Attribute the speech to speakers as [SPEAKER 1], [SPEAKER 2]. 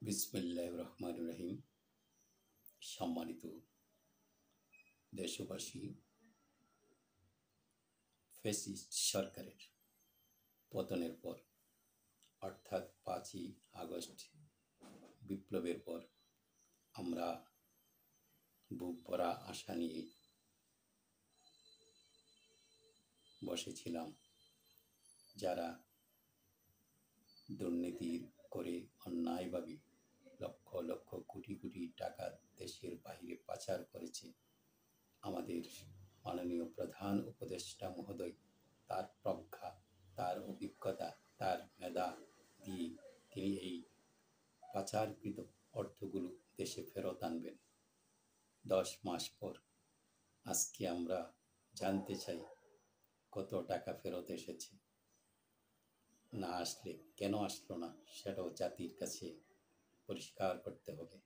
[SPEAKER 1] বিসমিল্লাহির রহমানির রহিম। সম্মানিত দেশবাসী, ফ্যাসিস্ট সরকারের পতনের পর অর্থাৎ 5ই আগস্ট বিপ্লবের পর আমরা বুক ভরা আশা নিয়ে বসেছিলাম। যারা দুর্নীতি করে অন্যায়ভাবে লক্ষ লক্ষ কোটি কোটি টাকা দেশের বাইরে পাচার করেছে, আমাদের মাননীয় প্রধান উপদেষ্টা মহোদয় তার প্রজ্ঞা, তার অভিজ্ঞতা, তার মেধা দিয়ে তিনি এই পাচারকৃত অর্থগুলো দেশে ফেরত আনবেন। 10 মাস পর আজকে আমরা জানতে চাই কত টাকা ফেরত এসেছে। না আসলে কেন আসলো না, সেটাও জাতির কাছে পরিষ্কার করতে হবে।